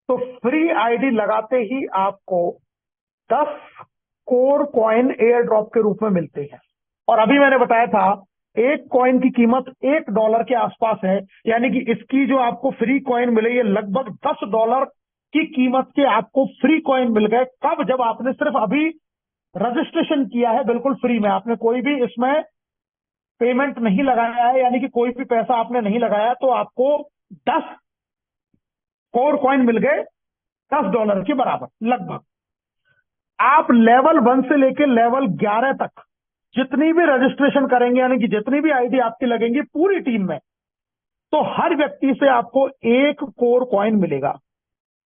तो free ID लगाते ही आपको 10 कोर कॉइन एयर ड्रॉप के रूप में मिलते हैं। और अभी मैंने बताया था एक कॉइन की कीमत $1 के आसपास है, यानी कि इसकी जो आपको फ्री कॉइन मिले ये लगभग $10 की कीमत के आपको फ्री कॉइन मिल गए। कब? जब आपने सिर्फ अभी रजिस्ट्रेशन किया है बिल्कुल फ्री में, आपने कोई भी इसमें पेमेंट नहीं लगाया है, यानी कि कोई भी पैसा आपने नहीं लगाया, तो आपको 10 कोर कॉइन मिल गए $10 के बराबर लगभग। आप लेवल 1 से लेकर लेवल 11 तक जितनी भी रजिस्ट्रेशन करेंगे, यानी कि जितनी भी आईडी आपकी लगेंगी पूरी टीम में, तो हर व्यक्ति से आपको 1 कोर कॉइन मिलेगा।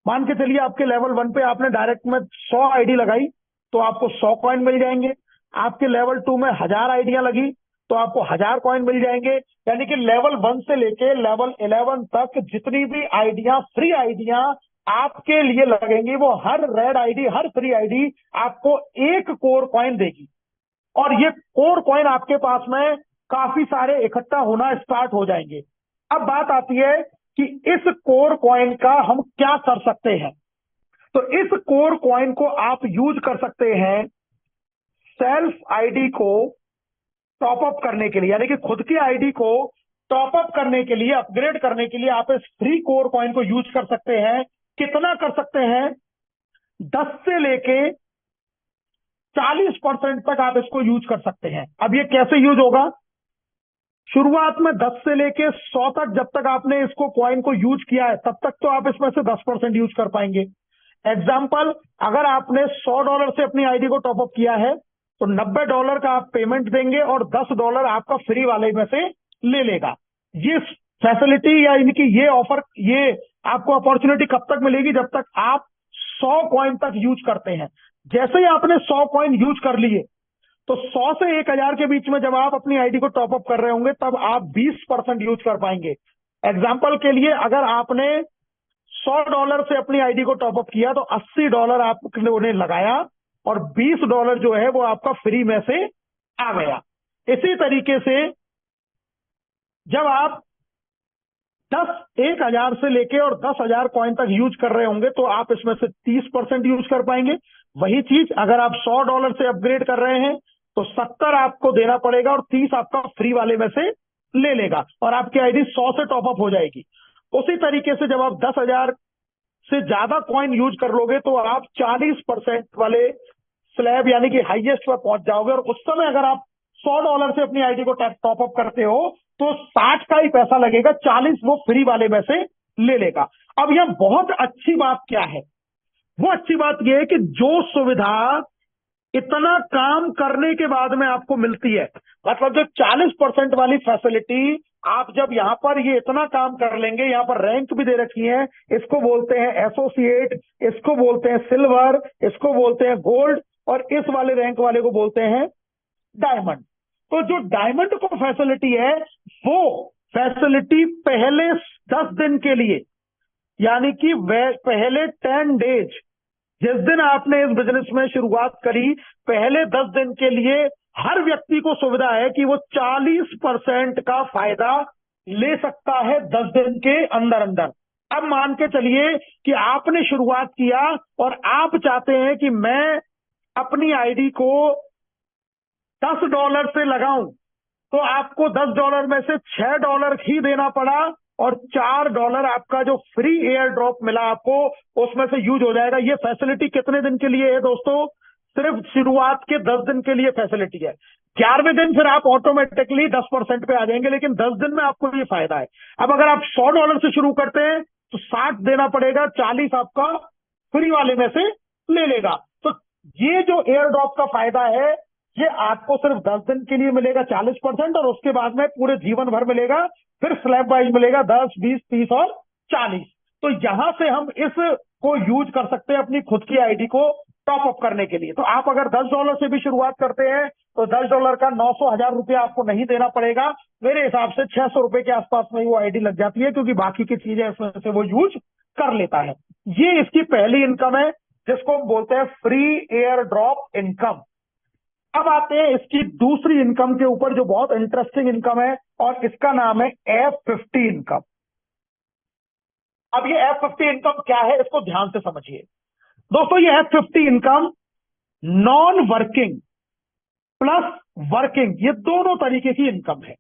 मान के चलिए आपके लेवल 1 पे आपने डायरेक्ट में 100 आईडी लगाई तो आपको 100 कॉइन मिल जाएंगे। आपके लेवल 2 में 1000 आईडियां लगी तो आपको 1000 कॉइन मिल जाएंगे। यानी कि लेवल 1 से लेके लेवल 11 तक जितनी भी आईडियां, फ्री आईडियां आपके लिए लगेंगी, वो हर रेड आईडी, हर फ्री आईडी आपको 1 कोर कॉइन देगी। और ये कोर कॉइन आपके पास में काफी सारे इकट्ठा होना स्टार्ट हो जाएंगे। अब बात आती है कि इस कोर कॉइन का हम क्या कर सकते हैं। तो इस कोर कॉइन को आप यूज कर सकते हैं सेल्फ आईडी को टॉप अप करने के लिए, यानी कि खुद की आईडी को टॉप अप करने के लिए, अपग्रेड करने के लिए आप इस फ्री कोर कॉइन को यूज कर सकते हैं। कितना कर सकते हैं? 10 से लेके 40% तक आप इसको यूज कर सकते हैं। अब ये कैसे यूज होगा? शुरुआत में 10 से लेके 100 तक जब तक आपने इसको कॉइन को यूज किया है तब तक तो आप इसमें से 10% यूज कर पाएंगे। एग्जाम्पल, अगर आपने $100 से अपनी आईडी को टॉपअप किया है तो $90 का आप पेमेंट देंगे और $10 आपका फ्री वाले में से ले लेगा। ये फैसिलिटी या इनकी ये ऑफर, ये आपको अपॉर्चुनिटी कब तक मिलेगी? जब तक आप 100 कॉइन तक यूज करते हैं। जैसे ही आपने 100 कॉइन यूज कर लिए तो 100 से 1000 के बीच में जब आप अपनी आईडी को टॉपअप कर रहे होंगे तब आप 20% यूज कर पाएंगे। एग्जाम्पल के लिए, अगर आपने $100 से अपनी आईडी को टॉपअप किया तो $80 आपने उन्हें लगाया और $20 जो है वो आपका फ्री में से आ गया। इसी तरीके से जब आप 10,000 से लेके और 10,000 कॉइन तक यूज कर रहे होंगे तो आप इसमें से 30% यूज कर पाएंगे। वही चीज अगर आप $100 से अपग्रेड कर रहे हैं तो 70 आपको देना पड़ेगा और 30 आपका फ्री वाले में से ले लेगा और आपकी आईडी 100 से टॉपअप हो जाएगी। उसी तरीके से जब आप 10,000 से ज्यादा कॉइन यूज कर लोगे तो आप 40% वाले स्लैब यानी कि हाईएस्ट पर पहुंच जाओगे और उस समय अगर आप $100 से अपनी आईडी को टॉपअप करते हो तो 60 का ही पैसा लगेगा, 40 वो फ्री वाले में से ले लेगा। अब यह बहुत अच्छी बात क्या है? वो अच्छी बात यह है कि जो सुविधा इतना काम करने के बाद में आपको मिलती है, मतलब जो 40% वाली फैसिलिटी, आप जब यहां पर ये इतना काम कर लेंगे, यहां पर रैंक भी दे रखी है, इसको बोलते हैं एसोसिएट, इसको बोलते हैं सिल्वर, इसको बोलते हैं गोल्ड और इस वाले रैंक वाले को बोलते हैं डायमंड। तो जो डायमंड को फैसिलिटी है वो फैसिलिटी पहले 10 दिन के लिए, यानी कि पहले 10 डेज, जिस दिन आपने इस बिजनेस में शुरुआत करी, पहले 10 दिन के लिए हर व्यक्ति को सुविधा है कि वो 40% का फायदा ले सकता है 10 दिन के अंदर अंदर। अब मान के चलिए कि आपने शुरुआत किया और आप चाहते हैं कि मैं अपनी आईडी को $10 से लगाऊं, तो आपको $10 में से $6 ही देना पड़ा और $4 आपका जो फ्री एयर ड्रॉप मिला आपको उसमें से यूज हो जाएगा। ये फैसिलिटी कितने दिन के लिए है दोस्तों? सिर्फ शुरुआत के 10 दिन के लिए फैसिलिटी है। 11वें दिन फिर आप ऑटोमेटिकली 10% पे आ जाएंगे, लेकिन 10 दिन में आपको ये फायदा है। अब अगर आप $100 से शुरू करते हैं तो 60 देना पड़ेगा, 40 आपका फ्री वाले में से ले लेगा। तो ये जो एयर ड्रॉप का फायदा है ये आपको सिर्फ 10 दिन के लिए मिलेगा 40% और उसके बाद में पूरे जीवन भर मिलेगा, फिर स्लैब वाइज मिलेगा 10, 20, 30 और 40। तो यहां से हम इस को यूज कर सकते हैं अपनी खुद की आईडी को टॉप अप करने के लिए। तो आप अगर $10 से भी शुरुआत करते हैं तो $10 का 900 1000 रुपया आपको नहीं देना पड़ेगा। मेरे हिसाब से 600 रुपए के आसपास में वो आईडी लग जाती है, क्योंकि बाकी की चीजें इसमें से वो यूज कर लेता है। ये इसकी पहली इनकम है जिसको हम बोलते हैं फ्री एयर ड्रॉप इनकम। अब आते हैं इसकी दूसरी इनकम के ऊपर जो बहुत इंटरेस्टिंग इनकम है और इसका नाम है F50 इनकम। अब ये F50 इनकम क्या है, इसको ध्यान से समझिए दोस्तों। ये F50 income non working plus working, ये दोनों तरीके की इनकम है।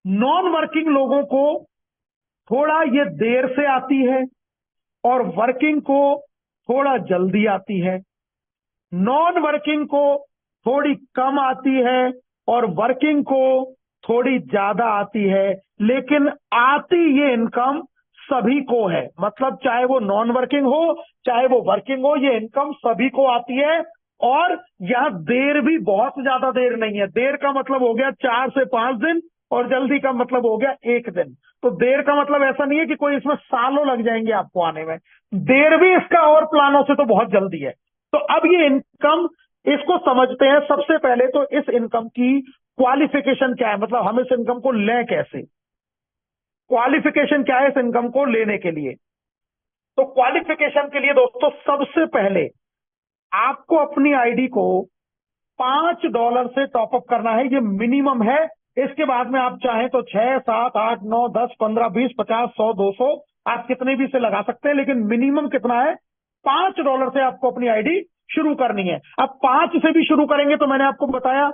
नॉन वर्किंग लोगों को थोड़ा ये देर से आती है और वर्किंग को थोड़ा जल्दी आती है। नॉन वर्किंग को थोड़ी कम आती है और वर्किंग को थोड़ी ज्यादा आती है, लेकिन आती ये इनकम सभी को है। मतलब चाहे वो नॉन वर्किंग हो चाहे वो वर्किंग हो, ये इनकम सभी को आती है। और यहां देर भी बहुत ज्यादा देर नहीं है। देर का मतलब हो गया 4 से 5 दिन और जल्दी का मतलब हो गया 1 दिन। तो देर का मतलब ऐसा नहीं है कि कोई इसमें सालों लग जाएंगे आपको आने में। देर भी इसका और प्लानों से तो बहुत जल्दी है। तो अब ये इनकम, इसको समझते हैं। सबसे पहले तो इस इनकम की क्वालिफिकेशन क्या है, मतलब हम इस इनकम को लें कैसे, क्वालिफिकेशन क्या है इस इनकम को लेने के लिए। तो क्वालिफिकेशन के लिए दोस्तों सबसे पहले आपको अपनी आईडी को $5 से टॉपअप करना है, ये मिनिमम है। इसके बाद में आप चाहें तो 6, 7, 8, 9, 10, 15, 20, 50, 100, 200 आप कितने भी से लगा सकते हैं, लेकिन मिनिमम कितना है, $5 से आपको अपनी आईडी शुरू करनी है। अब 5 से भी शुरू करेंगे तो मैंने आपको बताया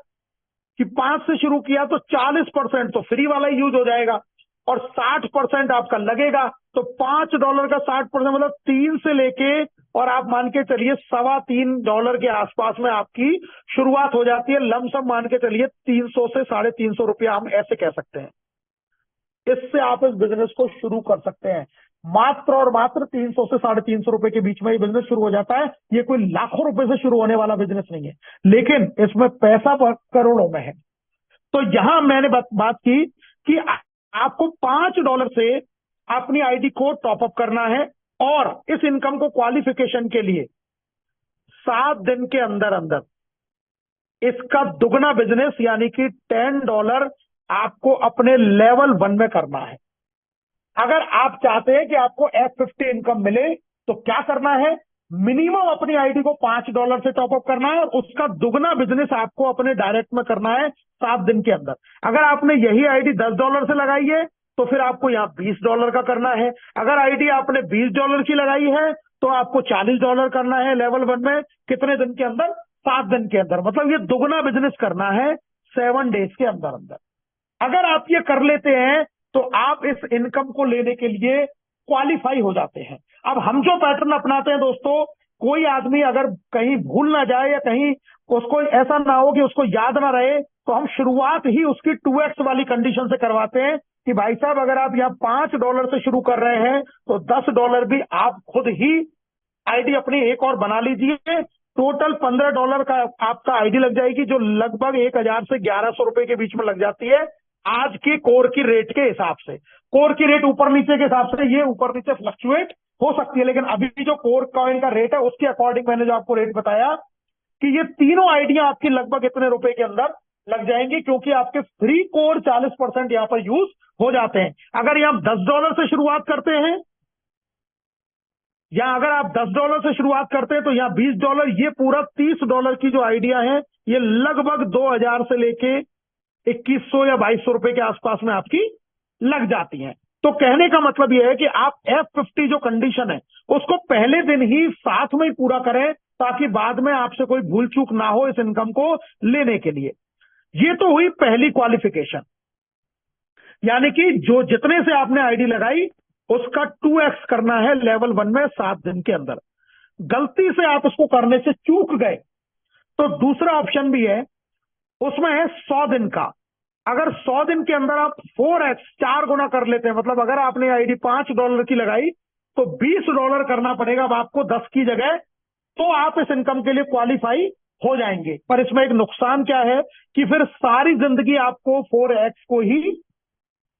कि 5 से शुरू किया तो 40% तो फ्री वाला ही यूज हो जाएगा और 60% आपका लगेगा। तो $5 का 60% मतलब 3 से लेके और आप मान के चलिए $3.25 के आसपास में आपकी शुरुआत हो जाती है। लमसम मान के चलिए 300 से ₹350 हम ऐसे कह सकते हैं। इससे आप इस बिजनेस को शुरू कर सकते हैं। मात्र और मात्र 300 से ₹350 के बीच में ये बिजनेस शुरू हो जाता है। ये कोई लाखों रुपए से शुरू होने वाला बिजनेस नहीं है, लेकिन इसमें पैसा करोड़ों में है। तो यहां मैंने बात की कि आपको $5 से अपनी आईडी को टॉपअप करना है और इस इनकम को क्वालिफिकेशन के लिए 7 दिन के अंदर अंदर इसका दुगना बिजनेस यानी कि $10 आपको अपने लेवल 1 में करना है। अगर आप चाहते हैं कि आपको F50 इनकम मिले तो क्या करना है, मिनिमम अपनी आईडी को $5 से टॉपअप करना है और उसका दुगना बिजनेस आपको अपने डायरेक्ट में करना है 7 दिन के अंदर। अगर आपने यही आईडी $10 से लगाई है तो फिर आपको यहाँ $20 का करना है। अगर आईडी आपने $20 की लगाई है तो आपको $40 करना है लेवल 1 में। कितने दिन के अंदर, 7 दिन के अंदर। मतलब ये दुगना बिजनेस करना है 7 डेज के अंदर अंदर। अगर आप ये कर लेते हैं तो आप इस इनकम को लेने के लिए क्वालिफाई हो जाते हैं। अब हम जो पैटर्न अपनाते हैं दोस्तों, कोई आदमी अगर कहीं भूल ना जाए या कहीं उसको ऐसा ना हो कि उसको याद ना रहे, तो हम शुरुआत ही उसकी 2x वाली कंडीशन से करवाते हैं कि भाई साहब अगर आप यहाँ $5 से शुरू कर रहे हैं तो $10 भी आप खुद ही आईडी अपनी एक और बना लीजिए। टोटल $15 का आपका आईडी लग जाएगी, जो लगभग 1000 से 1100 रुपए के बीच में लग जाती है आज की कोर की रेट के हिसाब से। कोर की रेट ऊपर नीचे के हिसाब से ये ऊपर नीचे फ्लक्चुएट हो सकती है, लेकिन अभी जो कोर कॉइन का रेट है उसके अकॉर्डिंग मैंने जो आपको रेट बताया कि ये तीनों आइडिया आपकी लगभग इतने रुपए के अंदर लग जाएंगी, क्योंकि आपके फ्री कोर 40% यहां पर यूज हो जाते हैं। अगर ये आप $10 से शुरुआत करते हैं या अगर आप $10 से शुरुआत करते हैं तो यहाँ $20, ये पूरा $30 की जो आइडिया है ये लगभग 2000 से लेके 2100 या 2200 रुपए के आसपास में आपकी लग जाती हैं। तो कहने का मतलब यह है कि आप F50 जो कंडीशन है उसको पहले दिन ही साथ में ही पूरा करें, ताकि बाद में आपसे कोई भूल चूक ना हो इस इनकम को लेने के लिए। ये तो हुई पहली क्वालिफिकेशन, यानी कि जो जितने से आपने आईडी लगाई उसका 2x करना है लेवल 1 में 7 दिन के अंदर। गलती से आप उसको करने से चूक गए तो दूसरा ऑप्शन भी है, उसमें है 100 दिन का। अगर 100 दिन के अंदर आप 4x 4 गुना कर लेते हैं, मतलब अगर आपने आईडी $5 की लगाई तो $20 करना पड़ेगा अब आपको 10 की जगह, तो आप इस इनकम के लिए क्वालिफाई हो जाएंगे। पर इसमें एक नुकसान क्या है कि फिर सारी जिंदगी आपको 4x को ही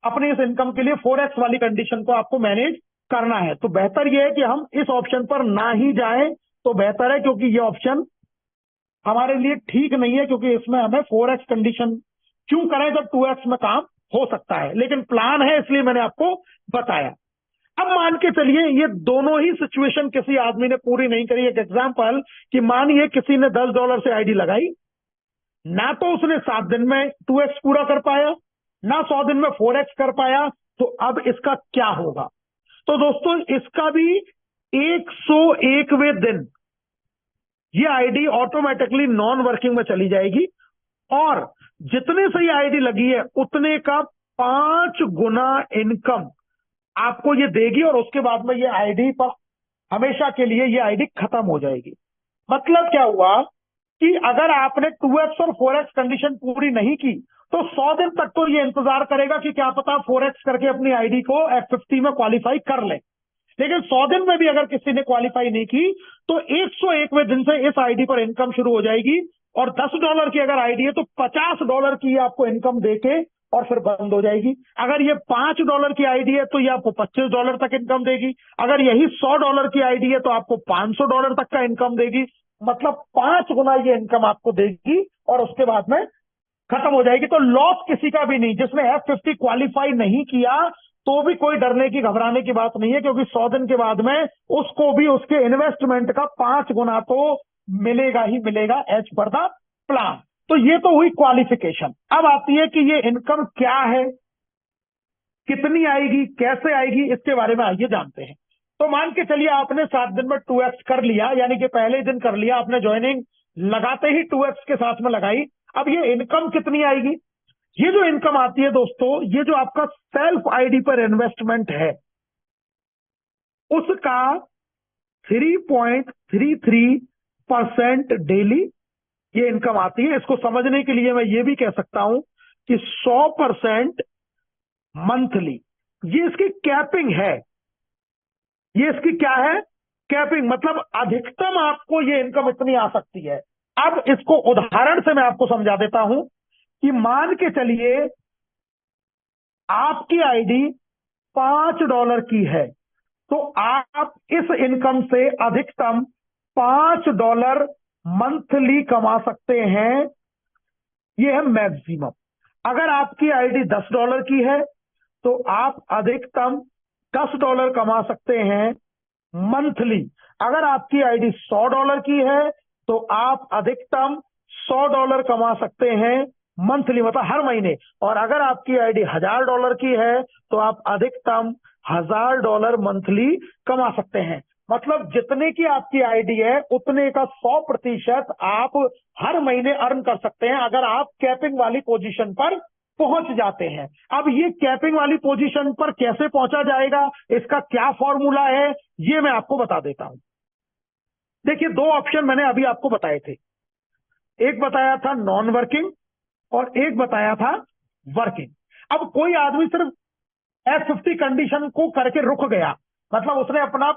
अपने इस इनकम के लिए 4x वाली कंडीशन को आपको मैनेज करना है। तो बेहतर यह है कि हम इस ऑप्शन पर ना ही जाएं तो बेहतर है, क्योंकि ये ऑप्शन हमारे लिए ठीक नहीं है, क्योंकि इसमें हमें 4x कंडीशन क्यों करें जब 2x में काम हो सकता है। लेकिन प्लान है इसलिए मैंने आपको बताया। अब मान के चलिए ये दोनों ही सिचुएशन किसी आदमी ने पूरी नहीं करी। एक एग्जांपल कि मानिए किसी ने $10 से आईडी लगाई, ना तो उसने 7 दिन में 2x पूरा कर पाया, ना 100 दिन में 4x कर पाया, तो अब इसका क्या होगा। तो दोस्तों इसका भी 101वें दिन ये आईडी ऑटोमेटिकली नॉन वर्किंग में चली जाएगी और जितने से ये आईडी लगी है उतने का 5 गुना इनकम आपको ये देगी और उसके बाद में ये आईडी पर हमेशा के लिए ये आईडी खत्म हो जाएगी। मतलब क्या हुआ कि अगर आपने 2x और 4x कंडीशन पूरी नहीं की तो 100 दिन तक तो ये इंतजार करेगा कि क्या पता 4x करके अपनी आईडी को F50 में क्वालिफाई कर ले। लेकिन 100 दिन में भी अगर किसी ने क्वालिफाई नहीं की तो 101वें दिन से इस आईडी पर इनकम शुरू हो जाएगी और $10 की अगर आईडी है तो $50 की आपको इनकम देके और फिर बंद हो जाएगी। अगर ये $5 की आईडी है तो ये आपको $25 तक इनकम देगी। अगर यही $100 की आईडी है तो आपको $500 तक का इनकम देगी। मतलब 5 गुना ये इनकम आपको देगी और उसके बाद में खत्म हो जाएगी। तो लॉस किसी का भी नहीं। जिसने F50 क्वालिफाई नहीं किया तो भी कोई डरने की घबराने की बात नहीं है, क्योंकि 100 दिन के बाद में उसको भी उसके इन्वेस्टमेंट का 5 गुना तो मिलेगा ही मिलेगा एज पर द प्लान। तो ये तो हुई क्वालिफिकेशन। अब आती है कि ये इनकम क्या है, कितनी आएगी, कैसे आएगी, इसके बारे में आइए जानते हैं। तो मान के चलिए आपने 7 दिन में 2x कर लिया, यानी कि पहले दिन कर लिया आपने ज्वाइनिंग, लगाते ही 2x के साथ में लगाई। अब ये इनकम कितनी आएगी? ये जो इनकम आती है दोस्तों, ये जो आपका सेल्फ आईडी पर इन्वेस्टमेंट है उसका 3.33% डेली ये इनकम आती है। इसको समझने के लिए मैं ये भी कह सकता हूं कि 100% मंथली। ये इसकी कैपिंग है। ये इसकी क्या है? कैपिंग। मतलब अधिकतम आपको ये इनकम इतनी आ सकती है। अब इसको उदाहरण से मैं आपको समझा देता हूं कि मान के चलिए आपकी आईडी $5 की है तो आप इस इनकम से अधिकतम $5 मंथली कमा सकते हैं। ये है मैक्सिमम। अगर आपकी आईडी $10 की है तो आप अधिकतम $10 कमा सकते हैं मंथली। अगर आपकी आईडी $100 की है तो आप अधिकतम $100 कमा सकते हैं मंथली, मतलब हर महीने। और अगर आपकी आईडी $1000 की है तो आप अधिकतम $1000 मंथली कमा सकते हैं। मतलब जितने की आपकी आईडी है उतने का 100% आप हर महीने अर्न कर सकते हैं अगर आप कैपिंग वाली पोजीशन पर पहुंच जाते हैं। अब ये कैपिंग वाली पोजीशन पर कैसे पहुंचा जाएगा, इसका क्या फॉर्मूला है, ये मैं आपको बता देता हूं। देखिए, 2 ऑप्शन मैंने अभी आपको बताए थे। एक बताया था नॉन वर्किंग और एक बताया था वर्किंग। अब कोई आदमी सिर्फ F50 कंडीशन को करके रुक गया, मतलब उसने अपना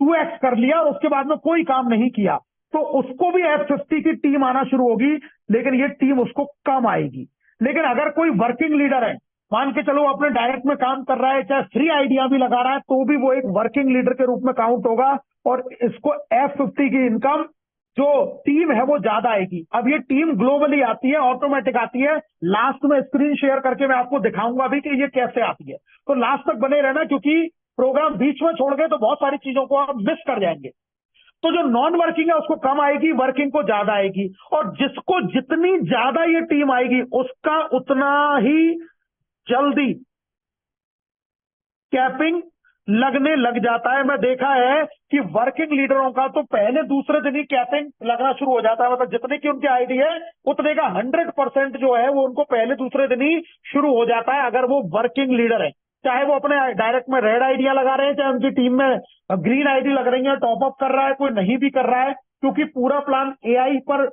2x कर लिया और उसके बाद में कोई काम नहीं किया, तो उसको भी F50 की टीम आना शुरू होगी, लेकिन ये टीम उसको कम आएगी। लेकिन अगर कोई वर्किंग लीडर है, मान के चलो अपने डायरेक्ट में काम कर रहा है, चाहे फ्री आइडिया भी लगा रहा है, तो भी वो एक वर्किंग लीडर के रूप में काउंट होगा और इसको F50 की इनकम जो टीम है वो ज्यादा आएगी। अब ये टीम ग्लोबली आती है, ऑटोमेटिक आती है। लास्ट में स्क्रीन शेयर करके मैं आपको दिखाऊंगा भी कि ये कैसे आती है। तो लास्ट तक बने रहना, क्योंकि प्रोग्राम बीच में छोड़ गए तो बहुत सारी चीजों को आप मिस कर जाएंगे। तो जो नॉन वर्किंग है उसको कम आएगी, वर्किंग को ज्यादा आएगी। और जिसको जितनी ज्यादा ये टीम आएगी उसका उतना ही जल्दी कैपिंग लगने लग जाता है। मैं देखा है कि वर्किंग लीडरों का तो पहले दूसरे दिन ही कैपिंग लगना शुरू हो जाता है। मतलब जितने की उनकी आईडी है उतने का 100% जो है वो उनको पहले दूसरे दिन ही शुरू हो जाता है, अगर वो वर्किंग लीडर है। चाहे वो अपने डायरेक्ट में रेड आइडिया लगा रहे हैं, चाहे उनकी टीम में ग्रीन आईडी लग रही है, टॉपअप कर रहा है, कोई नहीं भी कर रहा है, क्योंकि पूरा प्लान एआई पर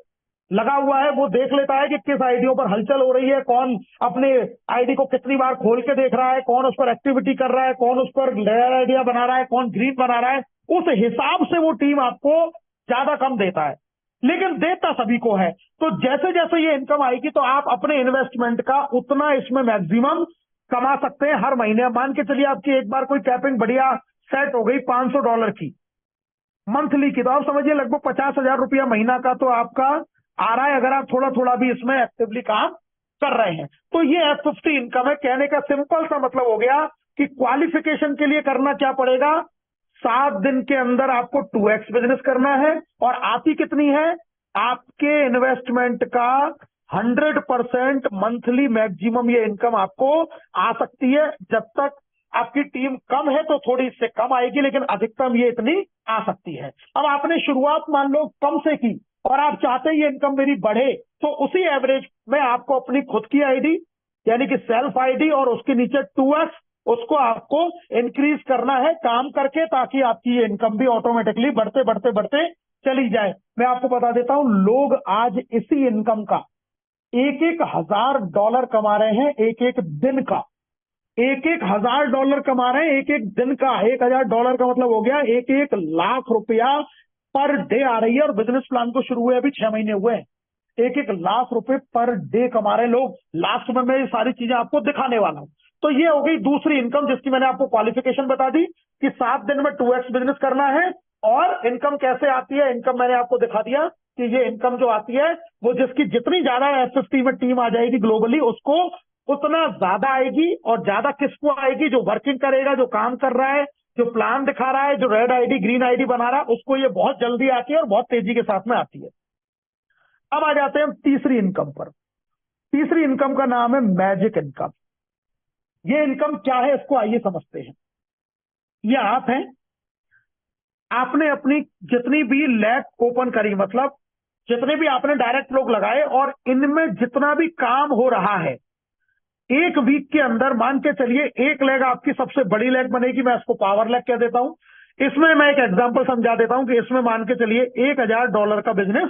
लगा हुआ है। वो देख लेता है कि किस आईडियों पर हलचल हो रही है, कौन अपने आईडी को कितनी बार खोल के देख रहा है, कौन उस पर एक्टिविटी कर रहा है, कौन उस पर रेड आइडिया बना रहा है, कौन ग्रीन बना रहा है। उस हिसाब से वो टीम आपको ज्यादा कम देता है, लेकिन देता सभी को है। तो जैसे जैसे ये इनकम आएगी तो आप अपने इन्वेस्टमेंट का उतना इसमें मैक्सिमम कमा सकते हैं हर महीने। मान के चलिए आपकी एक बार कोई कैपिंग बढ़िया सेट हो गई $500 की मंथली की, तो आप समझिए लगभग 50,000 रुपया महीना का तो आपका आ रहा है, अगर आप थोड़ा थोड़ा भी इसमें एक्टिवली काम कर रहे हैं। तो ये F50 इनकम है। कहने का सिंपल सा मतलब हो गया कि क्वालिफिकेशन के लिए करना क्या पड़ेगा, 7 दिन के अंदर आपको 2x बिजनेस करना है। और आती कितनी है? आपके इन्वेस्टमेंट का 100% मंथली मैक्सिमम ये इनकम आपको आ सकती है, जब तक आपकी टीम कम है तो थोड़ी इससे कम आएगी, लेकिन अधिकतम ये इतनी आ सकती है। अब आपने शुरुआत मान लो कम से की और आप चाहते हैं ये इनकम मेरी बढ़े, तो उसी एवरेज में आपको अपनी खुद की आईडी यानी कि सेल्फ आईडी और उसके नीचे 2x उसको आपको इंक्रीज करना है काम करके, ताकि आपकी ये इनकम भी ऑटोमेटिकली बढ़ते बढ़ते बढ़ते चली जाए। मैं आपको बता देता हूं, लोग आज इसी इनकम का $1,000 कमा रहे हैं, एक एक दिन का। $1,000 कमा रहे हैं एक एक दिन का। $1,000 का मतलब हो गया 1,00,000 रुपया पर डे आ रही है, और बिजनेस प्लान को शुरू हुए अभी 6 महीने हुए हैं। 1,00,000 रुपए पर डे कमा रहे लोग। लास्ट में मैं ये सारी चीजें आपको दिखाने वाला हूं। तो ये हो गई दूसरी इनकम, जिसकी मैंने आपको क्वालिफिकेशन बता दी कि 7 दिन में 2x बिजनेस करना है। और इनकम कैसे आती है, इनकम मैंने आपको दिखा दिया कि ये इनकम जो आती है वो जिसकी जितनी ज्यादा F50 में टीम आ जाएगी ग्लोबली, उसको उतना ज्यादा आएगी। और ज्यादा किसको आएगी, जो वर्किंग करेगा, जो काम कर रहा है, जो प्लान दिखा रहा है, जो रेड आईडी ग्रीन आईडी बना रहा है, उसको ये बहुत जल्दी आती है और बहुत तेजी के साथ में आती है। अब आ जाते हैं हम तीसरी इनकम पर। तीसरी इनकम का नाम है मैजिक इनकम। ये इनकम क्या है, इसको आइए समझते हैं। ये आप हैं, आपने अपनी जितनी भी लैब ओपन करी, मतलब जितने भी आपने डायरेक्ट लोग लगाए, और इनमें जितना भी काम हो रहा है, एक वीक के अंदर मान के चलिए एक लेग आपकी सबसे बड़ी लेग बनेगी। मैं इसको पावर लेग कह देता हूं। इसमें मैं एक एग्जांपल समझा देता हूं कि इसमें मान के चलिए $1,000 का बिजनेस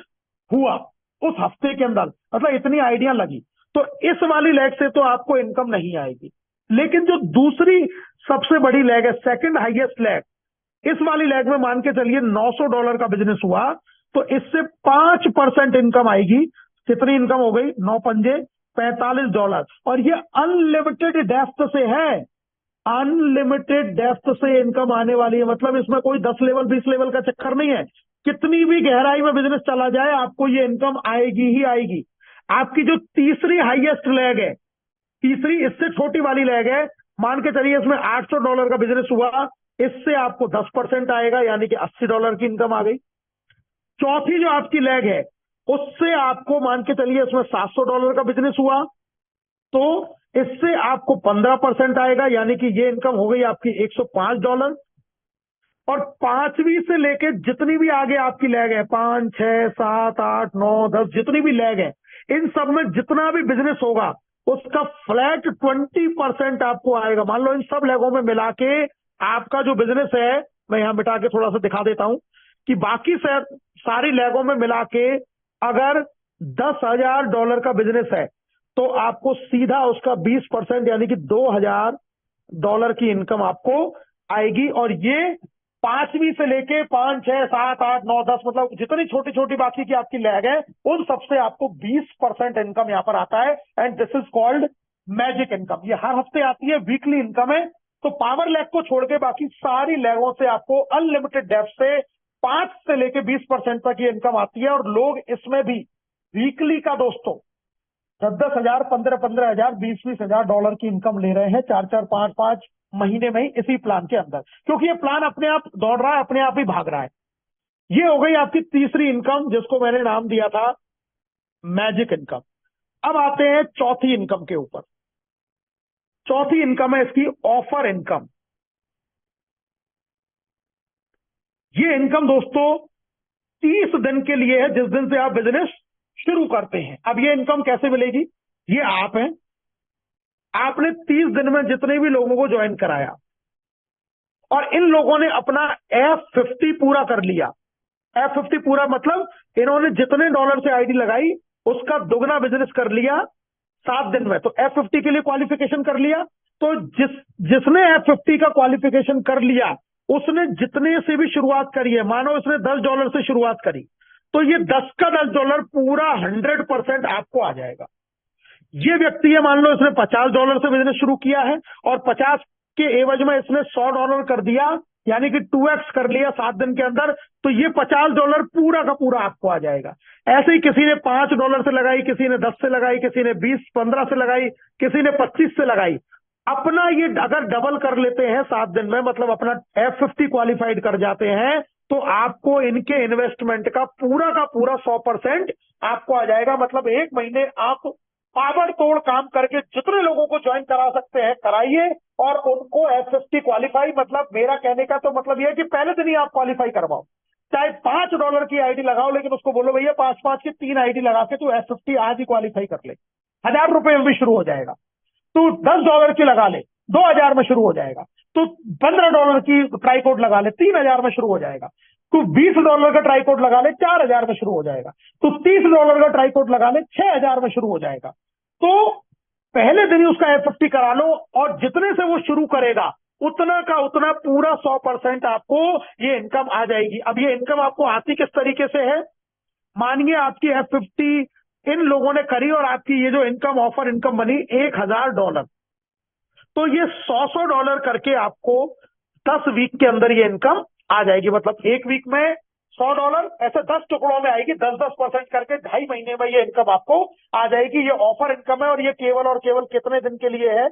हुआ उस हफ्ते के अंदर, मतलब इतनी आइडिया लगी, तो इस वाली लेग से तो आपको इनकम नहीं आएगी। लेकिन जो दूसरी सबसे बड़ी लेग है, सेकंड हाईएस्ट लेग, इस वाली लेग में मान के चलिए $900 का बिजनेस हुआ, तो इससे 5% इनकम आएगी। कितनी इनकम हो गई, 9 पंजे $45। और ये अनलिमिटेड डेप्थ से है, अनलिमिटेड डेप्थ से इनकम आने वाली है। मतलब इसमें कोई 10 लेवल 20 लेवल का चक्कर नहीं है। कितनी भी गहराई में बिजनेस चला जाए, आपको ये इनकम आएगी ही आएगी। आपकी जो तीसरी हाईएस्ट लेग है, तीसरी इससे छोटी वाली लेग है, मान के चलिए इसमें $800 का बिजनेस हुआ, इससे आपको 10% आएगा, यानी कि $80 की इनकम आ गई। चौथी जो आपकी लेग है, उससे आपको मान के चलिए इसमें $700 का बिजनेस हुआ, तो इससे आपको 15% आएगा, यानी कि ये इनकम हो गई आपकी $105। और पांचवी से लेके जितनी भी आगे आपकी लेग है, 5, 6, 7, 8, 9, 10 जितनी भी लेग है, इन सब में जितना भी बिजनेस होगा उसका फ्लैट 20% आपको आएगा। मान लो इन सब लेगों में मिला के आपका जो बिजनेस है, मैं यहां मिटा के थोड़ा सा दिखा देता हूं कि बाकी सारी लेगों में मिला के अगर $10,000 का बिजनेस है, तो आपको सीधा उसका 20% यानी कि $2,000 की इनकम आपको आएगी। और ये पांचवी से लेके 5, 6, 7, 8, 9, 10 मतलब जितनी छोटी छोटी बाकी की आपकी लैग है, उन सबसे आपको 20% इनकम यहां पर आता है। And this is called magic income. ये हर हफ्ते आती है, वीकली इनकम है। तो पावर लैग को छोड़ के बाकी सारी लैगों से आपको अनलिमिटेड डेप्थ से 5 से लेके 20% तक ये इनकम आती है। और लोग इसमें भी वीकली का दोस्तों 10-10 हजार, 15-15 हजार, 20-20 हजार डॉलर की इनकम ले रहे हैं 4-4, 5-5 महीने में ही इसी प्लान के अंदर, क्योंकि ये प्लान अपने आप दौड़ रहा है, अपने आप ही भाग रहा है। ये हो गई आपकी तीसरी इनकम, जिसको मैंने नाम दिया था मैजिक इनकम। अब आते हैं चौथी इनकम के ऊपर। चौथी इनकम है इसकी ऑफर इनकम। ये इनकम दोस्तों 30 दिन के लिए है, जिस दिन से आप बिजनेस शुरू करते हैं। अब ये इनकम कैसे मिलेगी, ये आप हैं, आपने 30 दिन में जितने भी लोगों को ज्वाइन कराया और इन लोगों ने अपना F50 पूरा कर लिया। F50 पूरा मतलब इन्होंने जितने डॉलर से आईडी लगाई उसका दुगना बिजनेस कर लिया 7 दिन में, तो F50 के लिए क्वालिफिकेशन कर लिया। तो जिसने F50 का क्वालिफिकेशन कर लिया, उसने जितने से भी शुरुआत करी है, मानो उसने $10 से शुरुआत करी, तो ये 10 का $10 पूरा 100% आपको आ जाएगा। ये व्यक्ति है, मान लो इसने $50 से बिजनेस शुरू किया है और 50 के एवज में इसने $100 कर दिया, यानी कि 2x कर लिया 7 दिन के अंदर, तो ये $50 पूरा का पूरा आपको आ जाएगा। ऐसे ही किसी ने $5 से लगाई, किसी ने 10 से लगाई, किसी ने 20-15 से लगाई, किसी ने 25 से लगाई। अपना ये अगर डबल कर लेते हैं 7 दिन में, मतलब अपना F50 क्वालिफाइड कर जाते हैं, तो आपको इनके इन्वेस्टमेंट का पूरा 100% आपको आ जाएगा। मतलब एक महीने आप ताबड़तोड़ काम करके जितने लोगों को ज्वाइन करा सकते हैं कराइए, और उनको F50 क्वालिफाई, मतलब मेरा कहने का तो मतलब यह है कि पहले दिन ही आप क्वालिफाई करवाओ। चाहे $5 की आईडी लगाओ, लेकिन उसको बोलो भैया 5-5 की 3 आईडी लगा के तू F50 आज ही क्वालिफाई कर ले, ₹1000 में भी शुरू हो जाएगा। तू $10 की लगा ले, 2000 में शुरू हो जाएगा। तू $15 की ट्राईकोड लगा ले, 3000 में शुरू हो जाएगा। तू $20 का ट्राईकोड लगा ले, 4000 में शुरू हो जाएगा। तू $30 का ट्राईकोड लगा ले, 6000 में शुरू हो जाएगा। तो पहले दिन ही उसका F50 करा लो, और जितने से वो शुरू करेगा उतना का उतना पूरा 100% आपको ये इनकम आ जाएगी। अब ये इनकम आपको आती किस तरीके से है? मानिए आपकी F50 इन लोगों ने करी और आपकी ये जो इनकम ऑफर इनकम बनी $1000, तो ये $100 करके आपको 10 वीक के अंदर ये इनकम आ जाएगी। मतलब एक वीक में $100 ऐसे 10 टुकड़ों में आएगी, 10-10% करके 2.5 महीने में ये इनकम आपको आ जाएगी। ये ऑफर इनकम है, और ये केवल और केवल कितने दिन के लिए है?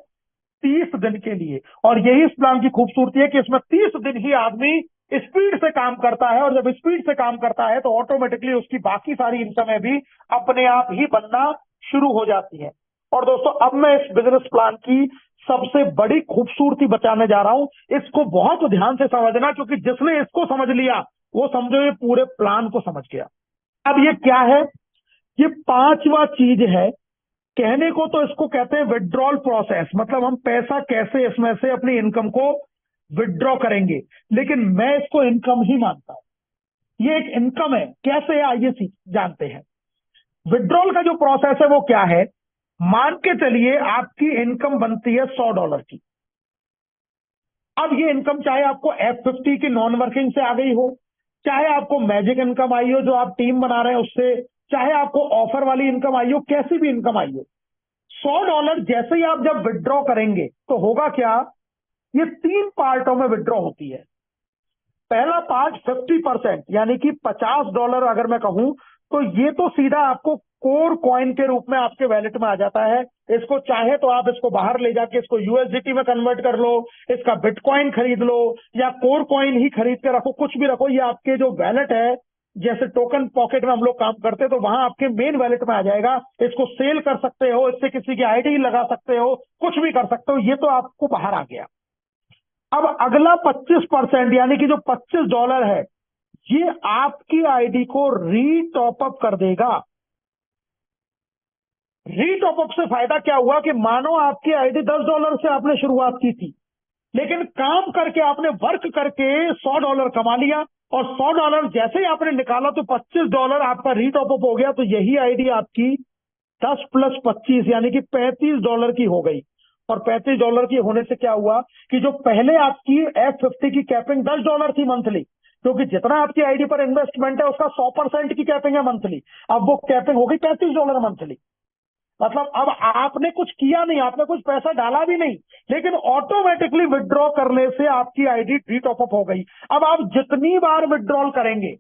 30 दिन के लिए। और यही इस प्लान की खूबसूरती है कि इसमें 30 दिन ही आदमी स्पीड से काम करता है, और जब स्पीड से काम करता है तो ऑटोमेटिकली उसकी बाकी सारी इनकमें भी अपने आप ही बनना शुरू हो जाती है। और दोस्तों, अब मैं इस बिजनेस प्लान की सबसे बड़ी खूबसूरती बताने जा रहा हूं। इसको बहुत ध्यान से समझना, क्योंकि जिसने इसको समझ लिया वो समझो ये पूरे प्लान को समझ गया। अब ये क्या है? ये 5वां चीज है। कहने को तो इसको कहते हैं विड्रॉल प्रोसेस, मतलब हम पैसा कैसे इसमें से अपनी इनकम को विड्रॉ करेंगे, लेकिन मैं इसको इनकम ही मानता हूं। ये एक इनकम है। कैसे है आइए जानते हैं। विड्रॉल का जो प्रोसेस है वो क्या है? मान के चलिए आपकी इनकम बनती है $100 की। अब ये इनकम चाहे आपको F50 की नॉन वर्किंग से आ गई हो, चाहे आपको मैजिक इनकम आई हो जो आप टीम बना रहे हैं उससे, चाहे आपको ऑफर वाली इनकम आई हो, कैसी भी इनकम आई हो, $100 जैसे ही आप जब विड्रॉ करेंगे तो होगा क्या? ये 3 पार्टों में विड्रॉ होती है। पहला पार्ट 50%, यानी कि $50 अगर मैं कहूं तो ये तो सीधा आपको कोर कॉइन के रूप में आपके वैलेट में आ जाता है। इसको चाहे तो आप इसको बाहर ले जाके इसको USDT में कन्वर्ट कर लो, इसका बिटकॉइन खरीद लो, या कोर कॉइन ही खरीद के रखो, कुछ भी रखो। ये आपके जो वैलेट है, जैसे टोकन पॉकेट में हम लोग काम करते हैं, तो वहां आपके मेन वैलेट में आ जाएगा। इसको सेल कर सकते हो, इससे किसी की आईडी लगा सकते हो, कुछ भी कर सकते हो। ये तो आपको बाहर आ गया। अब अगला 25%, यानी कि जो $25 है, ये आपकी आईडी को रीटॉपअप कर देगा। रीटॉपअप से फायदा क्या हुआ कि मानो आपकी आईडी $10 से आपने शुरुआत की थी, लेकिन काम करके आपने वर्क करके $100 कमा लिया, और $100 जैसे ही आपने निकाला तो $25 आपका रीटॉपअप हो गया। तो यही आईडी आपकी 10 + 25 यानी कि $35 की हो गई। और $35 की होने से क्या हुआ कि जो पहले आपकी F50 की कैपिंग $10 थी मंथली, क्योंकि जितना आपकी आईडी पर इन्वेस्टमेंट है उसका 100% की कैपिंग है मंथली, अब वो कैपिंग हो गई $35 मंथली। मतलब अब आपने कुछ किया नहीं, आपने कुछ पैसा डाला भी नहीं, लेकिन ऑटोमेटिकली विड्रॉ करने से आपकी आईडी रीटॉपअप हो गई। अब आप जितनी बार विड्रॉल करेंगे,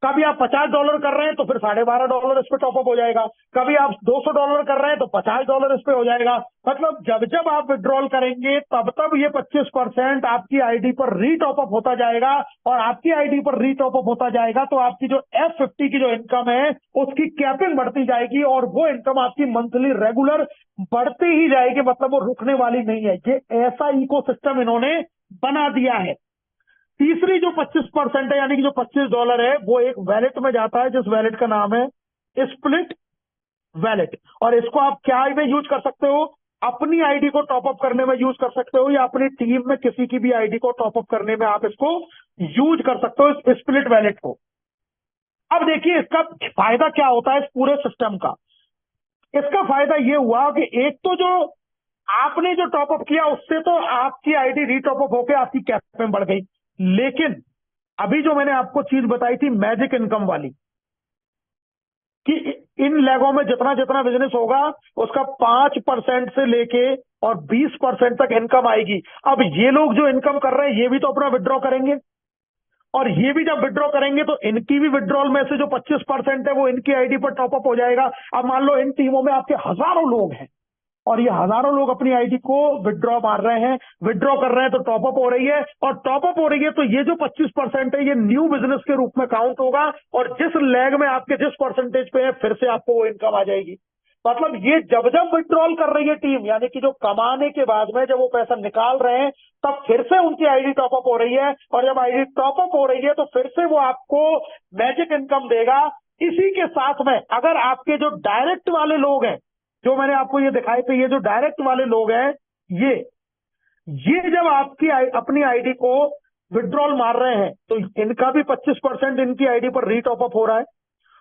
कभी आप $50 कर रहे हैं तो फिर $12.5 इस पे टॉपअप हो जाएगा, कभी आप $200 कर रहे हैं तो $50 इस पे हो जाएगा। मतलब जब जब आप विड्रॉल करेंगे तब तब ये 25% आपकी आईडी पर रीटॉपअप होता जाएगा, और आपकी आईडी पर रीटॉपअप होता जाएगा तो आपकी जो F50 की जो इनकम है उसकी कैपिंग बढ़ती जाएगी, और वो इनकम आपकी मंथली रेगुलर बढ़ती ही जाएगी। मतलब वो रुकने वाली नहीं है। ये ऐसा इकोसिस्टम इन्होंने बना दिया है। तीसरी जो 25% है, यानी कि जो $25 है, वो एक वैलेट में जाता है जिस वैलेट का नाम है स्प्लिट वैलेट। और इसको आप क्या में यूज कर सकते हो? अपनी आईडी को टॉपअप करने में यूज कर सकते हो, या अपनी टीम में किसी की भी आईडी को टॉपअप करने में आप इसको यूज कर सकते हो, इस स्प्लिट वैलेट को। अब देखिए इसका फायदा क्या होता है इस पूरे सिस्टम का। इसका फायदा ये हुआ कि एक तो जो आपने जो टॉपअप किया उससे तो आपकी आईडी रीटॉपअप होकर आपकी कैपिंग बढ़ गई, लेकिन अभी जो मैंने आपको चीज बताई थी मैजिक इनकम वाली, कि इन लेगों में जितना जितना बिजनेस होगा उसका 5% से लेके और 20% तक इनकम आएगी। अब ये लोग जो इनकम कर रहे हैं ये भी तो अपना विड्रॉ करेंगे, और ये भी जब विड्रॉ करेंगे तो इनकी भी विड्रॉल में से जो 25% है वो इनकी आईडी पर टॉपअप हो जाएगा। अब मान लो इन टीमों में आपके हजारों लोग हैं, और ये हजारों लोग अपनी आईडी को विड्रॉ मार रहे हैं, विड्रॉ कर रहे हैं, तो टॉपअप हो रही है, और टॉपअप हो रही है तो ये जो 25% है ये न्यू बिजनेस के रूप में काउंट होगा, और जिस लेग में आपके जिस परसेंटेज पे है फिर से आपको वो इनकम आ जाएगी। मतलब ये जब जब विड्रॉल कर रही है टीम, यानी कि जो कमाने के बाद में जब वो पैसा निकाल रहे हैं, तब फिर से उनकी आईडी टॉपअप हो रही है, और जब आईडी टॉपअप हो रही है तो फिर से वो आपको मैजिक इनकम देगा। इसी के साथ में अगर आपके जो डायरेक्ट वाले लोग हैं, जो मैंने आपको ये दिखाए थे, ये जो डायरेक्ट वाले लोग हैं, ये ये जब आपकी अपनी आईडी को विड्रॉल मार रहे हैं, तो इनका भी 25% इनकी आईडी पर रीटॉपअप हो रहा है।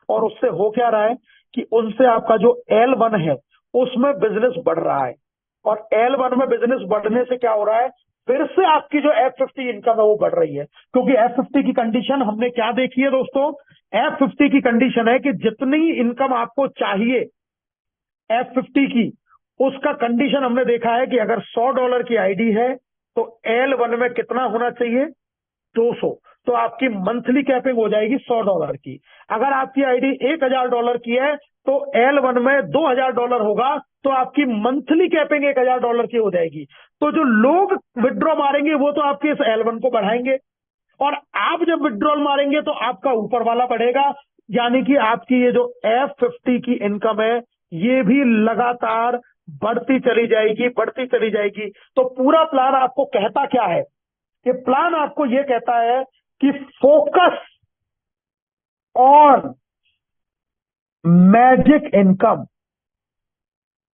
और उससे हो क्या रहा है कि उनसे आपका जो L1 है उसमें बिजनेस बढ़ रहा है, और L1 में बिजनेस बढ़ने से क्या हो रहा है, फिर से आपकी जो F50 इनकम है वो बढ़ रही है। क्योंकि F50 की कंडीशन हमने क्या देखी है दोस्तों, F50 की कंडीशन है कि जितनी इनकम आपको चाहिए F50 की, उसका कंडीशन हमने देखा है कि अगर $100 की आईडी है तो L1 में कितना होना चाहिए, 200। तो आपकी मंथली कैपिंग हो जाएगी $100 की। अगर आपकी आईडी $1000 की है तो L1 में $2000 होगा, तो आपकी मंथली कैपिंग $1000 की हो जाएगी। तो जो लोग विड्रॉ मारेंगे वो तो आपके इस L1 को बढ़ाएंगे, और आप जब विड्रॉल मारेंगे तो आपका ऊपर वाला बढ़ेगा। यानी कि आपकी ये जो F50 की इनकम है ये भी लगातार बढ़ती चली जाएगी, बढ़ती चली जाएगी। तो पूरा प्लान आपको कहता क्या है, ये प्लान आपको ये कहता है कि focus on magic income.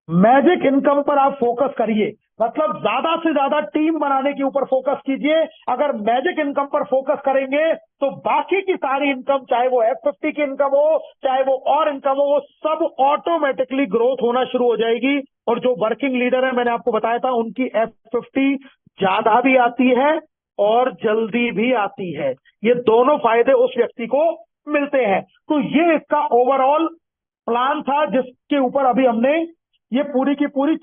Magic income पर आप फोकस करिए, मतलब ज्यादा से ज्यादा टीम बनाने के ऊपर फोकस कीजिए। अगर मैजिक इनकम पर फोकस करेंगे तो बाकी की सारी इनकम, चाहे वो F50 की इनकम हो, चाहे वो और इनकम हो, वो सब ऑटोमेटिकली ग्रोथ होना शुरू हो जाएगी। और जो वर्किंग लीडर है, मैंने आपको बताया था, उनकी F50 ज्यादा भी आती है और जल्दी भी आती है। ये दोनों फायदे उस व्यक्ति को मिलते हैं। तो ये इसका ओवरऑल प्लान था जिसके ऊपर अभी हमने ये पूरी की पूरी